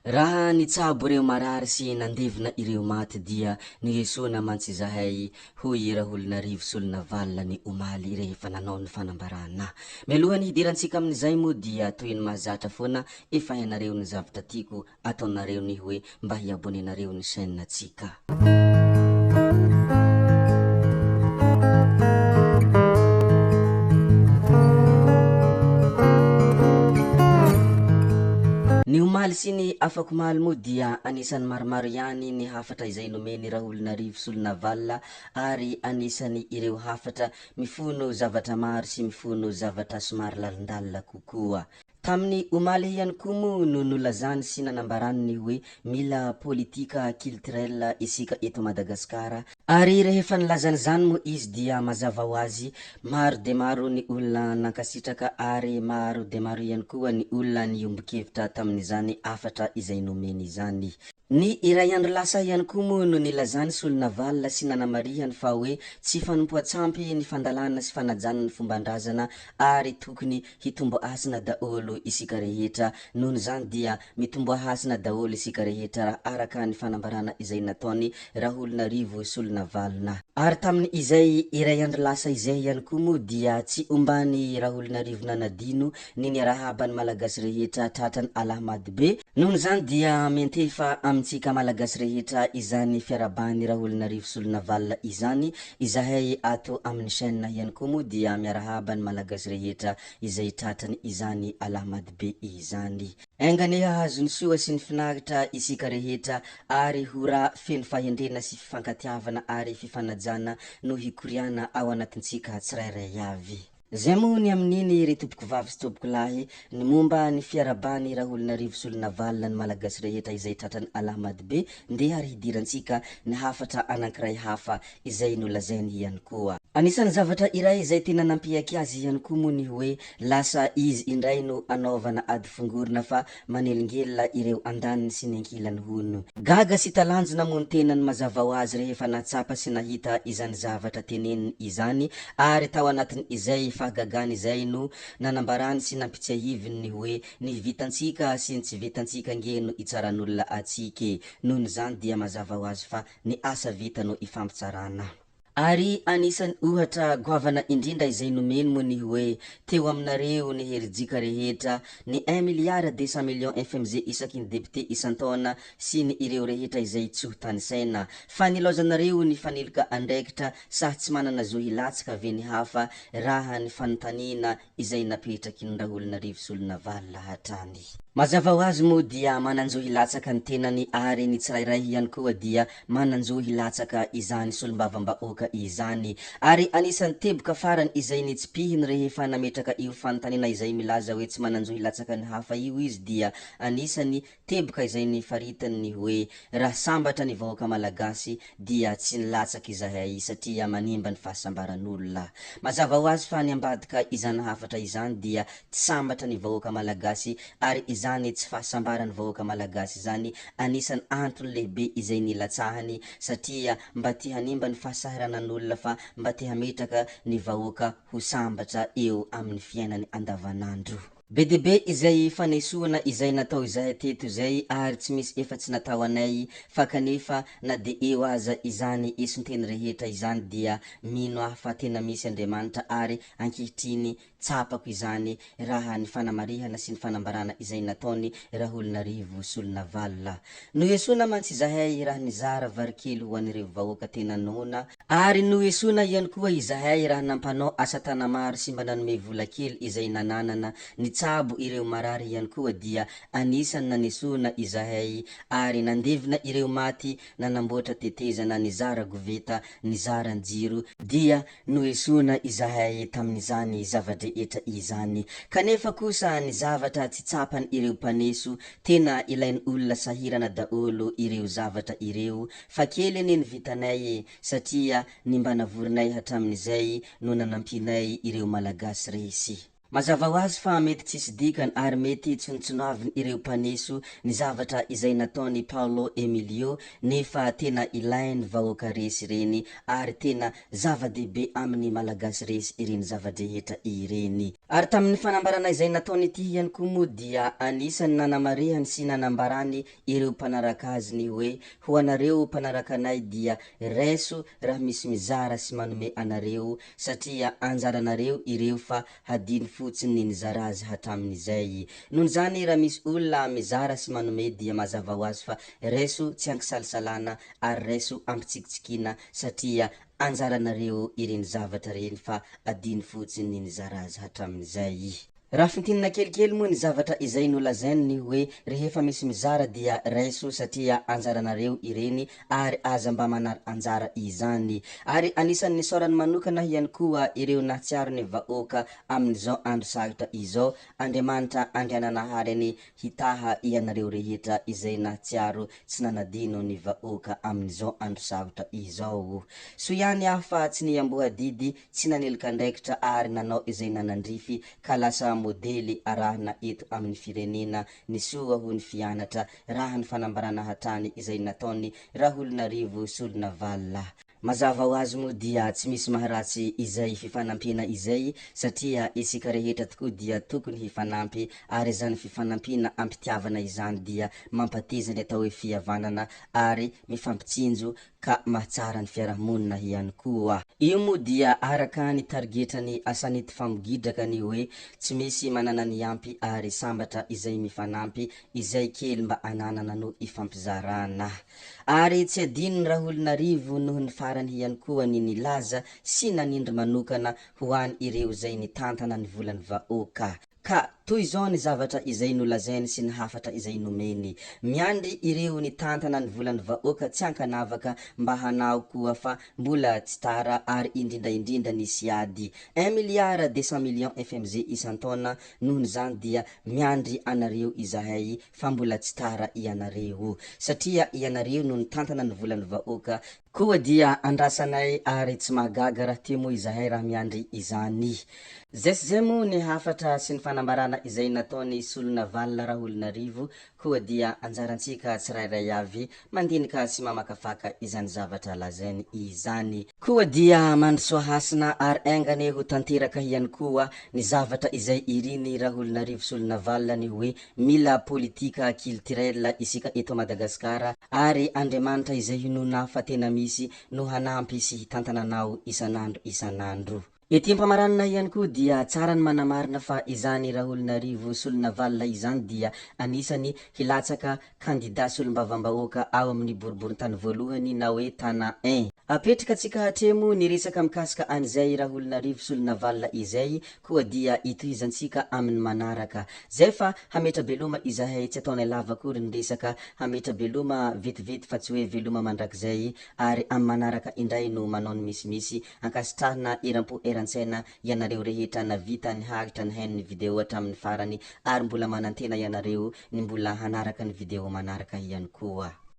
Raha nitsabo ireo marary sy nandevina ireo maty dia nihesoana mantsy zahay hoy Raholinarivo solona valina ny omaly rehefa nanao ny fanambarana. Mialohany hidirantsika amin'izay moa dia toy ny mahazatra foana efa hainareo ny zavatra tiako ataonareo ny hoe mba hiabonenareo ny chaîne atsika. Ny omaly sy ny afako maly moa dia anisan'ny maromaro ihany ny hafatra izay nomeny Raholinarivo solona valina ary anisan'ny ireo hafatra mifono zavatra maro sy mifono zavatra somary lalindalina kokoa. Tamin'ny omaly ihany koa moa no nolazany sy nanambarany ny hoe mila politika culturelle isika eto Madagasikara ary rehefa nilazany zany moa izy dia mazava ho azy maro de maro ny olona nankasitraka ary maro de maro ihany koa ny olona niombon-kevitra tamin'izany afatra izay nomeny izany. Ny iray andro lasa ihany koa moa no nilazany solona valina sy nanamarihany fa hoe tsy fanompoatsampy ny fandalana sy fanajanana ny fombandrazana ary tokony hitombo hasina daholo isika rehetra. Noho zany dia mitombo hasina daholo isika rehetra raha araka ny fanambarana izay nataony Raholinarivo solona valina. Ary tamin'ny izay iray andro lasa izay ihany koa moa dia tsy ombany Raholinarivo nanadino ny niarahabany malagasy rehetra tratrany Alahmady be. Noho zany dia mentefa amintsika malagasy rehetra izany fiarabany Raholinarivo solona valina izany, izahay ato amin'ny chaîne ihany koa moa dia miarahabany malagasy rehetra izay tratrany izany Alahmady be izany. Aingane hahazo ny soa sy ny finaritra isika rehetra ary hora feno fahendrena sy fifankatiavana ary fifanajana no hikoriana ao anatintsika tsirairay avy. Zay moa ny amin'iny re tompoko vavy sy tompoko lahy ny momba ny fiarabany Raholinarivo solona valina ny malagasy rehetra izay tratrany Alahmady be, ndeha ary hidirantsika ny hafatra anankiray hafa izay nolazainy ihany koa. Anisan'ny zavatra iray izay tena nampiaiky azy ihany koa moa ny hoe lasa izy indray no anaovana ady fongorona fa manelingelina ireo andaniny sy ny ankilany hono. Gaga sy talanjona moa ny tenany mazava ho azy rehefa natsapa sy nahita izany zavatra teneniny izany ary tao anatiny izay fahagagany izay no nanambarany sy nampitsahiviny ny hoe ny vitantsika sy ny tsy vitantsika nge no itsaran'olona atsike. Noho zany dia mazava ho azy fa ny asa vita no ifampitsarana. Ary anisan'ny ohatra goavana indrindra izay nomeny moa ny hoe teo aminareo ny herijika rehetra ny 1,200,000,000 FMZ isaky ny député isan-taona sy ny ireo rehetra izay tsy ho tany saina. Fa nilaozanareo ny fanilika andraikitra sa tsy manana zo hilatsaka ve ny hafa raha ny fanontaniana izay napetraky ny Raholinarivo solona valina hatrany. Mazava ho azy moa dia mananjo hilatsaka ny tenany ary ny tsirairay ihany koa dia mananjo hilatsaka izany solombavam-bahoaka izany. Ary anisan'ny teboka farany izay nitsipihiny rehefa nametraka io fanontaniana izay milaza hoe tsy mananjo hilatsaka ny hafa io izy dia anisan'ny teboka izay nifaritany ny hoe raha sambatra ny vahoaka malagasy dia tsy nilatsaka izahay satria manimba ny fahasambaran'olona. Mazava ho azy fa ny ambadika izany hafatra izany dia tsy sambatra ny vahoaka malagasy ary izany tsy fahasambarany vahoaka malagasy zany anisan'ny antony lehibe izay nilatsahany satria mba te hanimba ny fahasahiranan'olona fa mba te hametraka ny vahoaka ho sambatra eo amin'ny fiainany andavanandro. Be de be izay fanesoana izay natao izahay teto izay ary tsy misy efa tsy natao anay fa kanefa na de eo aza izany esonteny rehetra izany dia mino aho fa tena misy Andriamanitra ary ankehitriny tsapako izany raha ny fanamarihana sy ny fanambarana izay nataony Raholinarivo solona valina. No esoana mantsy izahay raha nizara varikely ho an'ireo vahoaka tena nona ary no esoana ihany koa izahay raha nampanao asa tana maro sy mba nanome vola kely izay nananana nitsabo ireo marary ihany koa dia anisan'ny nanesoana izahay ary nandevina ireo maty nanamboatra tetezana nizara goveta nizara jiro dia no esoana izahay tamin'izany zavadrehetra izany. Kanefa kosa ny zavatra tsy tsapany ireo mpaneso tena ilainy olona sahirana daholo ireo zavatra ireo fa kely ane ny vitanay satria ny mba navorinay hatramin'izay no nanampinay ireo malagasy resy. mazava ho azy fa mety tsisy dikany ary mety tsonotsonoaviny ireo mpaneso ny zavatra izay nataony Paolo Emilio nefa tena ilainy vahoaka resy ireny ary tena zava-dehibe amin'ny malagasy resy ireny zava-drehetra ireny. Ary tamin'ny fanambarana izay nataony ity ihany koa moa dia anisany nanamarehany sy nanambarany ireo mpanaraka azy ny hoe ho anareo mpanaraka anay dia raiso raha misy mizara sy manome anareo satria anjaranareo ireo fa hadiny fotsiny nizara azy hatramin'izay. Noho zany raha misy olona mizara sy manome dia mazava ho azy fa raiso tsy ankisalisalana ary raiso ampitsikitsikina satria anjaranareo ireny zavatra reny fa adiny fotsiny nizara azy hatramin'izay. Raha fintinina kelikely moa ny zavatra izay nolazainy ny hoe rehefa misy mizara dia raiso satria anjaranareo ireny ary aza mba manary anjara izany. Ary anisan'ny nisaorany manokana ihany koa ireo nahatsiaro ny vahoaka amin'izao andro sarotra izao. Andriamanitra andriananahary hitaha ianareo rehetra izay nahatsiaro tsy nanadino ny vahoaka amin'izao andro sarotra izao. So ihany aho fa tsy niambohadidy, tsy nanelika andraikitra ary nanao izay nanandrify ka lasa modely arahana eto amin'ny firenena ny soa ho ny fianatra raha ny fanambarana hatrany izay nataony Raholinarivo Solinavala. Mazava ho azy moa dia tsy misy maharatsy izay fifanampiana izay satria isika rehetra tokoa dia tokony hifanampy ary zany fifanampiana ampitiavana izany dia mampateza ny atao hoe fihavanana ary mifampitsinjo ka mahatsara ny fiarahamonina ihany koa. Io moa dia araka ny tarigetrany asan'ity famogidraka ny hoe tsy misy manana ny ampy ary sambatra izay mifanampy izay kely mba ananana no ifampizarana. Ary tsy adino ny Raholinarivo noho ny farany ihany koa ny nilaza sy nanindry manokana ho any ireo zay nitantana ny volany vahoaka. Ka toy zao ny zavatra izay nolazainy sy ny hafatra izay nomeny. Miandry ireo nitantana ny volany vahoaka tsy ankanavaka mba hanao koa fa mbola tsy tara ary indrindraindrindra nisy ady 1,200,000,000 FMZ isan-taona. Nohon' zany dia miandry anareo izahay fa mbola tsy tara ianareo satria ianareo no nitantana ny volany vahoaka koa dia andrasanay ary tsy mahagaga raha ty moa izahay raha miandry izany. Zay moa ny hafatra sy ny fanambarana izay nataony Solinavala Raholinarivo koa dia anjarantsika tsirairay avy mandinika sy mamakafaka izany zavatra lazainy izany. Koa dia mandrosoa hasina ary aingany ho tanteraka ihany koa ny zavatra izay iriny Raholinarivo Solinavala ny hoe mila politika culturel isika eto Madagasikara ary Andriamanitra izay hinona fa tena misy no hanampy sy hitantananao isanandro. Ety ampamaranana ihany koa dia tsara ny manamarina fa izany Raholinarivo Solinavala izany dia anisany hilatsaka kandida solombavambahoaka ao amin'ny boriboritany voalohany na hoe tana 1. Apetraka tsika hatremo ny resaka mikasika an'izay Raholinarivo Solinavala izay koa dia itoizantsika amin'ny manaraka. Zay fa hametra beloma izahay tsy ataonay lava akory ny resaka, hametra beloma vetivety fa tsy hoe veloma mandrakizay ary amin'ny manaraka indray no manao ny misimisy ankasitrahana eram-po eran-tsaina ianareo rehetra navita ny hahitra ny hainy ny video hatramin'ny farany ary mbola manantena ianareo ny mbola hanaraka ny video manaraka ihany koa.